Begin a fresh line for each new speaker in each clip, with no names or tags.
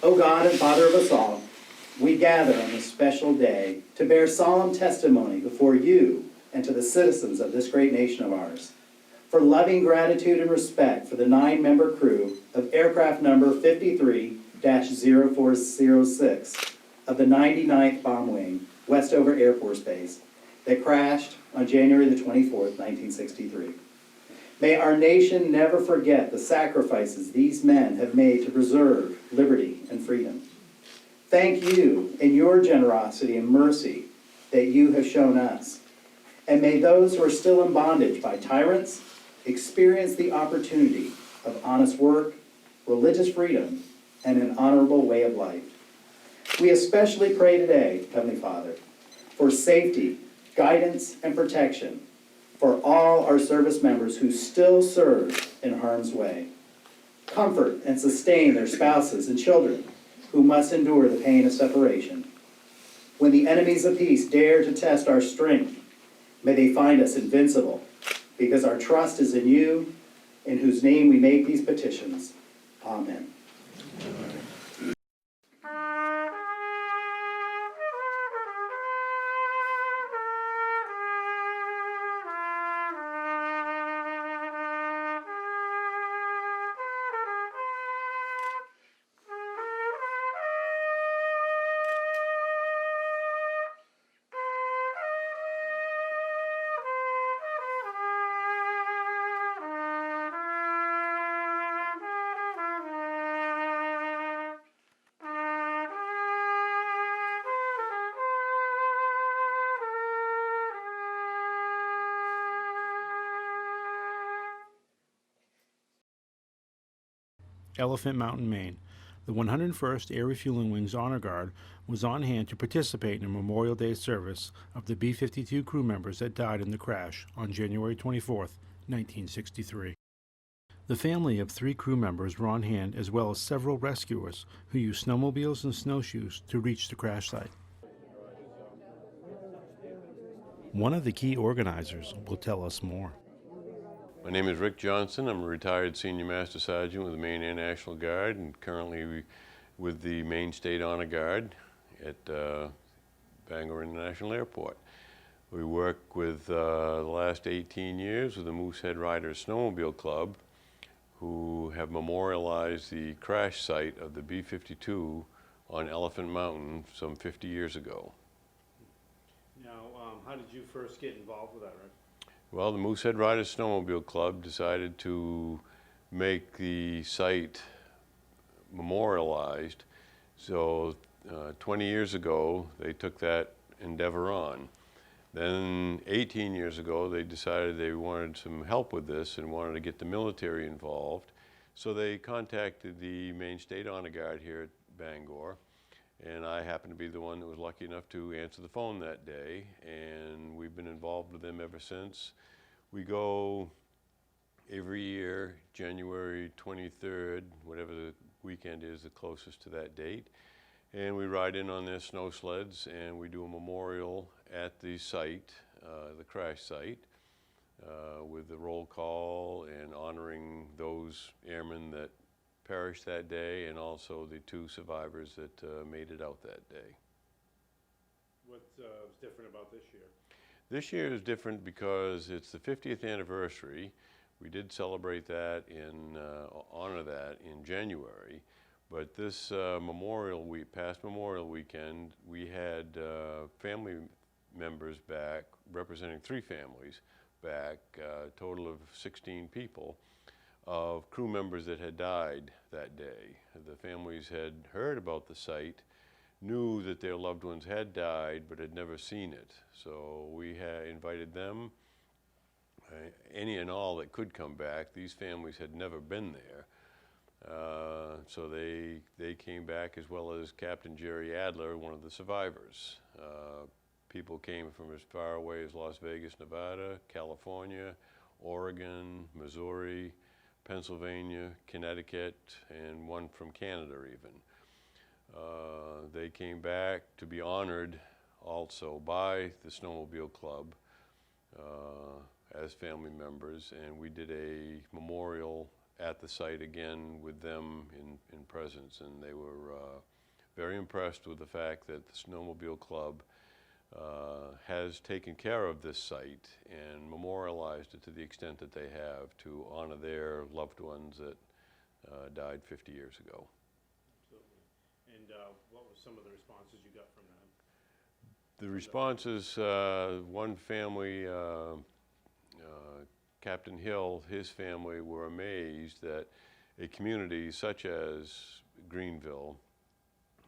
O God and Father of us all, we gather on this special day to bear solemn testimony before you and to the citizens of this great nation of ours for loving gratitude and respect for the 9-member crew of aircraft number 53-0406 of the 99th Bomb Wing, Westover Air Force Base, that crashed on January the 24th, 1963. May our nation never forget the sacrifices these men have made to preserve liberty and freedom. Thank you in your generosity and mercy that you have shown us. And may those who are still in bondage by tyrants experience the opportunity of honest work, religious freedom, and an honorable way of life. We especially pray today, Heavenly Father, for safety, guidance, and protection for all our service members who still serve in harm's way. Comfort and sustain their spouses and children who must endure the pain of separation. When the enemies of peace dare to test our strength, may they find us invincible, because our trust is in you, in whose name we make these petitions. Amen.
Elephant Mountain, Maine. The 101st Air Refueling Wing's Honor Guard was on hand to participate in a Memorial Day service of the B-52 crew members that died in the crash on January 24, 1963. The family of 3 crew members were on hand, as well as several rescuers who used snowmobiles and snowshoes to reach the crash site. One of the key organizers will tell us more.
My name is Rick Johnson. I'm a retired Senior Master Sergeant with the Maine Air National Guard and currently with the Maine State Honor Guard at Bangor International Airport. We work with the last 18 years with the Moosehead Riders Snowmobile Club, who have memorialized the crash site of the B-52 on Elephant Mountain some 50 years ago.
Now, how did you first get involved with that, Rick?
Well, the Moosehead Riders Snowmobile Club decided to make the site memorialized. So 20 years ago, they took that endeavor on. Then 18 years ago, they decided they wanted some help with this and wanted to get the military involved. So they contacted the Maine State Honor Guard here at Bangor. And I happened to be the one that was lucky enough to answer the phone that day, and we've been involved with them ever since. We go every year, January 23rd, whatever the weekend is the closest to that date, and we ride in on their snow sleds and we do a memorial at the site, the crash site, with the roll call and honoring those airmen that perished that day, and also the 2 survivors that made it out that day.
What's different about this year?
This year is different because it's the 50th anniversary. We did celebrate that honor that in January, but this past Memorial Weekend, we had family members back, representing 3 families back, a total of 16 people, of crew members that had died that day. The families had heard about the site, knew that their loved ones had died, but had never seen it. So we had invited them, any and all that could come back. These families had never been there. So they came back, as well as Captain Jerry Adler, one of the survivors. People came from as far away as Las Vegas, Nevada, California, Oregon, Missouri, Pennsylvania, Connecticut, and one from Canada even. They came back to be honored also by the Snowmobile Club as family members, and we did a memorial at the site again with them in presence, and they were very impressed with the fact that the Snowmobile Club has taken care of this site and memorialized it to the extent that they have to honor their loved ones that died 50 years ago.
Absolutely. And what were some of the responses you got from them?
The responses, one family, Captain Hill, his family were amazed that a community such as Greenville,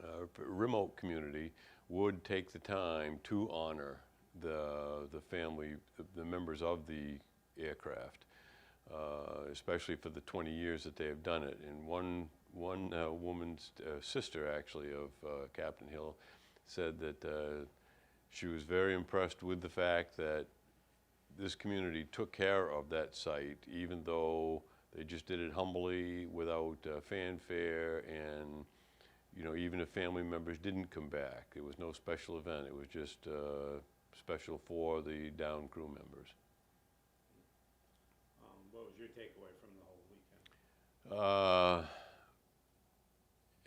a remote community, would take the time to honor the family, the members of the aircraft, especially for the 20 years that they have done it. And one woman's sister, actually, of Captain Hill, said that she was very impressed with the fact that this community took care of that site, even though they just did it humbly, without fanfare, and even if family members didn't come back, it was no special event. It was just special for the downed crew members.
What was your takeaway from the whole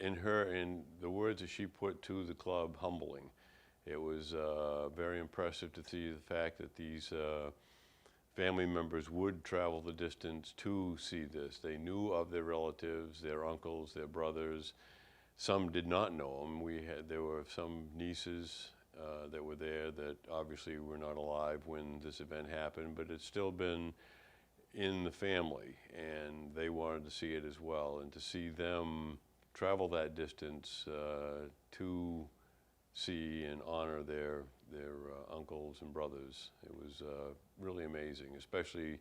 weekend?
In the words that she put to the club, humbling. It was very impressive to see the fact that these family members would travel the distance to see this. They knew of their relatives, their uncles, their brothers. Some did not know them. There were some nieces that were there that obviously were not alive when this event happened, but it's still been in the family, and they wanted to see it as well. And to see them travel that distance to see and honor their uncles and brothers, it was really amazing, especially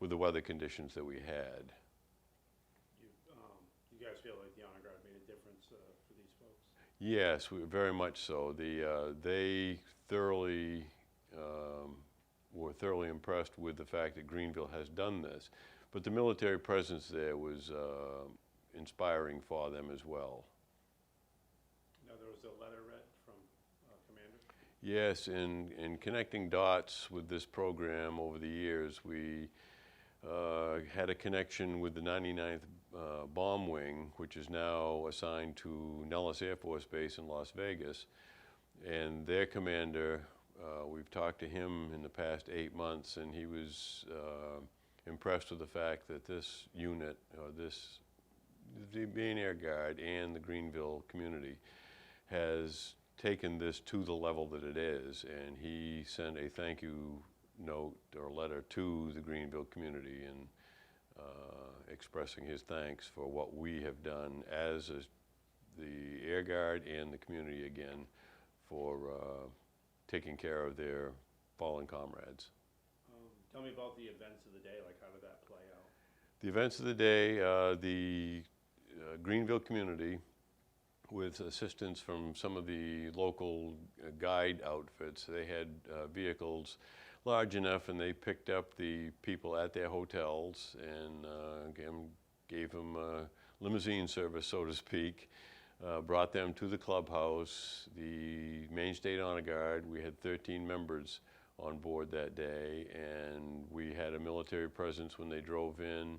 with the weather conditions that we had.
You guys feel like the Honor Guard made a difference for these folks?
Yes, very much so. They thoroughly were thoroughly impressed with the fact that Greenville has done this, but the military presence there was inspiring for them as well.
Now, there was a letter read from Commander?
Yes, in connecting dots with this program over the years, we had a connection with the 99th Bomb Wing, which is now assigned to Nellis Air Force Base in Las Vegas. And their commander, we've talked to him in the past 8 months, and he was impressed with the fact that this unit, the Maine Air Guard and the Greenville community, has taken this to the level that it is. And he sent a thank you note or letter to the Greenville community, and expressing his thanks for what we have done as the Air Guard and the community again for taking care of their fallen comrades.
Tell me about the events of the day, like how did that play out?
The events of the day, the Greenville community, with assistance from some of the local guide outfits, they had vehicles large enough, and they picked up the people at their hotels and again, gave them limousine service, so to speak, brought them to the clubhouse. The Maine State Honor Guard, we had 13 members on board that day, and we had a military presence when they drove in,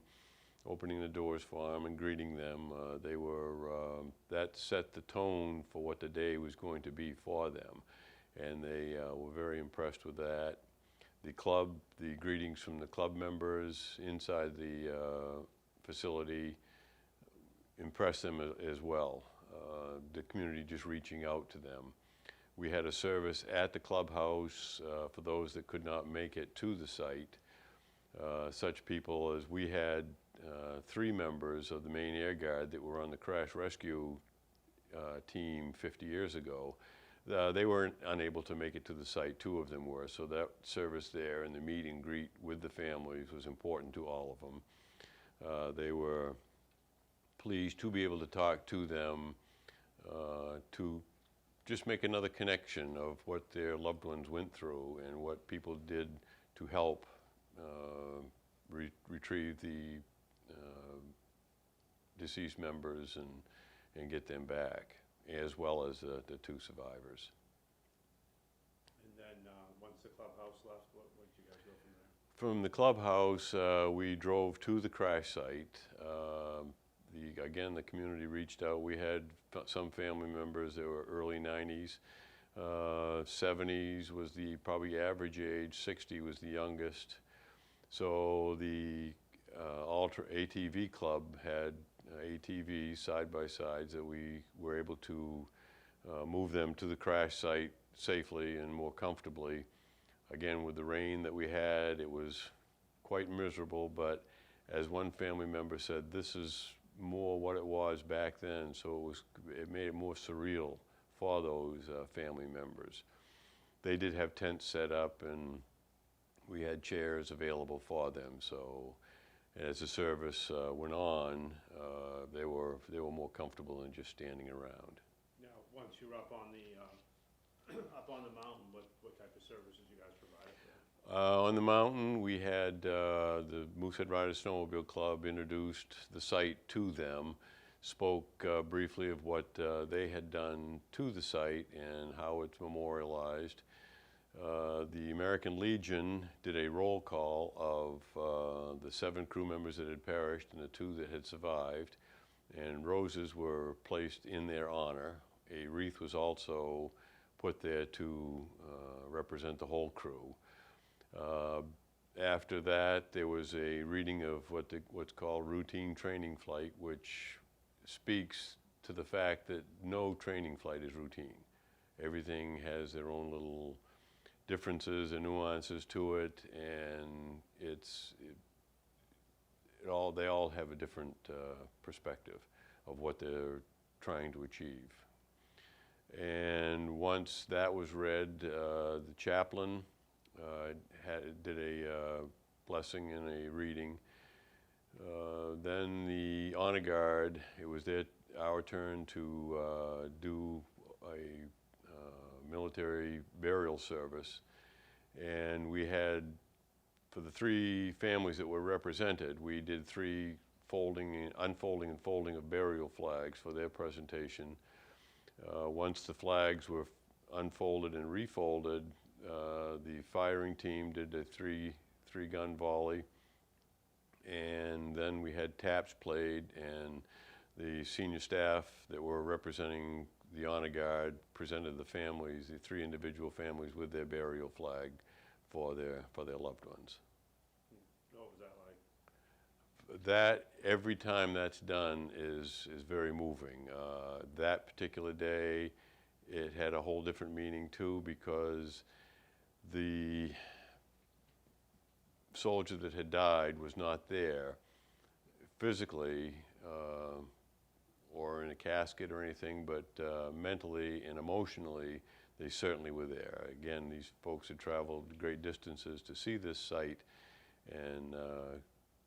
opening the doors for them and greeting them. That set the tone for what the day was going to be for them, and they were very impressed with that. The greetings from the club members inside the facility impressed them as well. The community just reaching out to them. We had a service at the clubhouse for those that could not make it to the site. Such people as we had 3 members of the Maine Air Guard that were on the crash rescue team 50 years ago. They weren't unable to make it to the site. 2 of them were, so that service there and the meet and greet with the families was important to all of them. They were pleased to be able to talk to them, to just make another connection of what their loved ones went through and what people did to help retrieve the deceased members and get them back, as well as the 2 survivors.
And then once the clubhouse left, what did you guys go from there?
From the clubhouse, we drove to the crash site. Again, the community reached out. We had some family members that were early 90s. 70s was the probably average age, 60 was the youngest. So the ATV club had ATVs side by sides that we were able to move them to the crash site safely and more comfortably. Again, with the rain that we had, it was quite miserable, but as one family member said, this is more what it was back then, so it made it more surreal for those family members. They did have tents set up, and we had chairs available for them, so as the service went on, they were more comfortable than just standing around.
Now, once you're up on the up on the mountain, what type of services you guys provided there?
On the mountain, we had the Moosehead Riders Snowmobile Club introduced the site to them, spoke briefly of what they had done to the site and how it's memorialized. The American Legion did a roll call of the 7 crew members that had perished and the 2 that had survived, and roses were placed in their honor. A wreath was also put there to represent the whole crew. After that, there was a reading of what's called routine training flight, which speaks to the fact that no training flight is routine. Everything has their own little differences and nuances to it, and they all have a different perspective of what they're trying to achieve. And once that was read, the chaplain did a blessing and a reading. Then the honor guard, it was our turn to do a military burial service, and we had, for the 3 families that were represented, we did 3 unfolding and folding of burial flags for their presentation. Once the flags were unfolded and refolded, the firing team did a 3-gun volley, and then we had taps played, and the senior staff that were representing the honor guard presented the 3 individual families with their burial flag for their loved ones.
What was that like?
That, every time that's done, is very moving. That particular day, it had a whole different meaning too, because the soldier that had died was not there physically or in a casket or anything, but mentally and emotionally, they certainly were there. Again, these folks had traveled great distances to see this site, and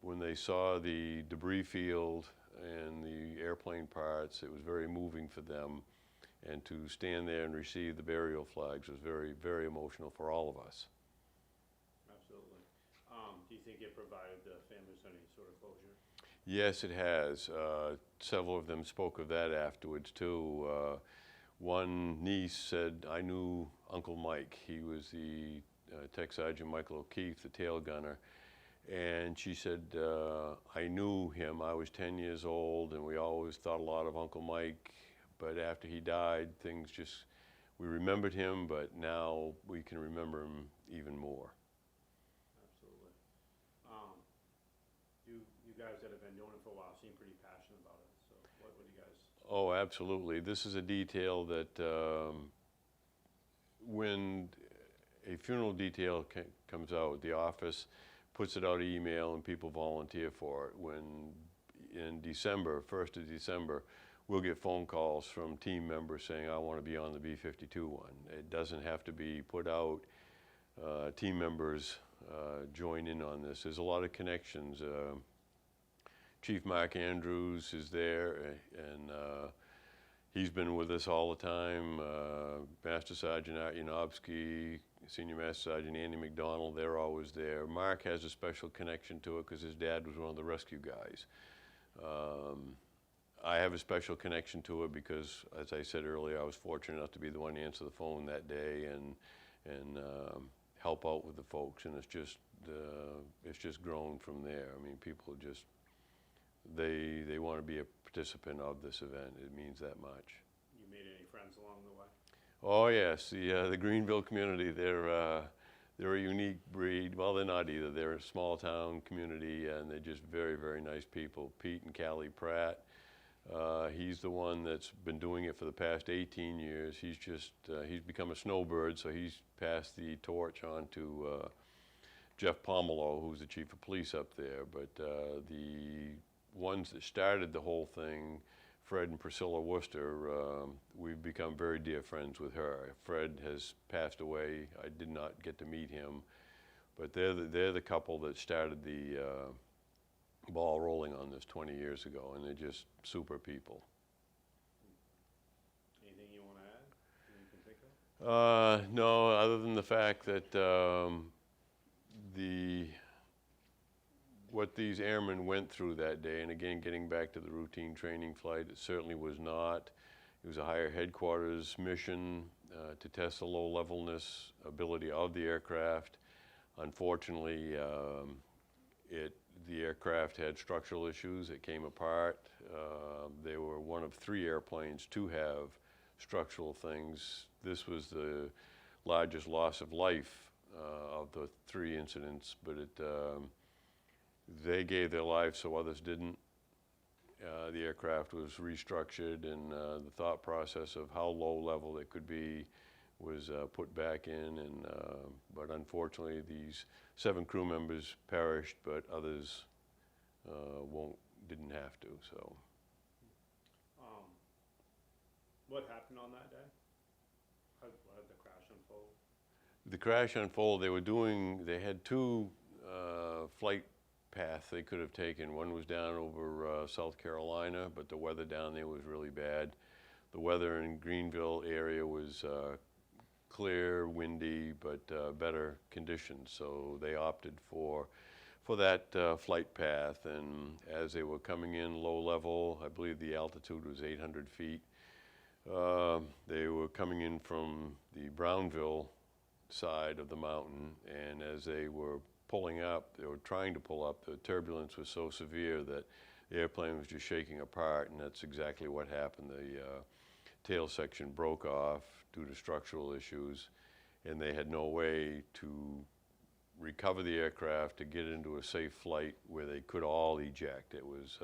when they saw the debris field and the airplane parts, it was very moving for them. And to stand there and receive the burial flags was very, very emotional for all of us.
Absolutely. Do you think it provided the families any sort of closure?
Yes, it has. Several of them spoke of that afterwards too. One niece said, "I knew Uncle Mike." He was the Tech Sergeant Michael O'Keefe, the tail gunner. And she said, "I knew him. I was 10 years old, and we always thought a lot of Uncle Mike. But after he died, we remembered him, but now we can remember him even more."
Absolutely. You guys that have been doing it for a while seem pretty passionate about it. So what would you guys?
Oh, absolutely. This is a detail that when a funeral detail comes out, the office puts it out email and people volunteer for it. When in December, 1st of December, we'll get phone calls from team members saying, "I want to be on the B-52 one." It doesn't have to be put out. Team members join in on this. There's a lot of connections. Chief Mark Andrews is there, and he's been with us all the time. Master Sergeant Art Yanofsky, Senior Master Sergeant Andy McDonald, they're always there. Mark has a special connection to it because his dad was one of the rescue guys. I have a special connection to it because, as I said earlier, I was fortunate enough to be the one to answer the phone that day and help out with the folks, and it's just it's just grown from there. I mean, people just, they want to be a participant of this event. It means that much.
You made any friends along the way?
Oh yes, the Greenville community, they're a unique breed. Well, they're not either. They're a small town community, and they're just very, very nice people. Pete and Callie Pratt, he's the one that's been doing it for the past 18 years. He's become a snowbird, so he's passed the torch on to Jeff Pomelo, who's the chief of police up there. But the ones that started the whole thing, Fred and Priscilla Worcester, we've become very dear friends with her. Fred has passed away. I did not get to meet him, but they're the couple that started the ball rolling on this 20 years ago, and they're just super people.
Anything you want to add? Anything you can think of?
No, other than the fact that what these airmen went through that day, and again, getting back to the routine training flight, it certainly was not. It was a higher headquarters mission to test the low-levelness ability of the aircraft. Unfortunately, the aircraft had structural issues. It came apart. They were one of 3 airplanes to have structural things. This was the largest loss of life of the 3 incidents, but they gave their lives so others didn't. The aircraft was restructured, and the thought process of how low level it could be was put back in. But unfortunately, these 7 crew members perished, but others didn't have to. So,
What happened on that day? How did the crash unfold?
the crash unfolded. They had 2 flight path they could have taken. One was down over South Carolina, but the weather down there was really bad. The weather in Greenville area was clear, windy, but better conditions. So they opted for that flight path. And as they were coming in low level, I believe the altitude was 800 feet. They were coming in from the Brownville side of the mountain, and as they were pulling up, they were trying to pull up, the turbulence was so severe that the airplane was just shaking apart, and that's exactly what happened. The tail section broke off due to structural issues, and they had no way to recover the aircraft to get into a safe flight where they could all eject. It was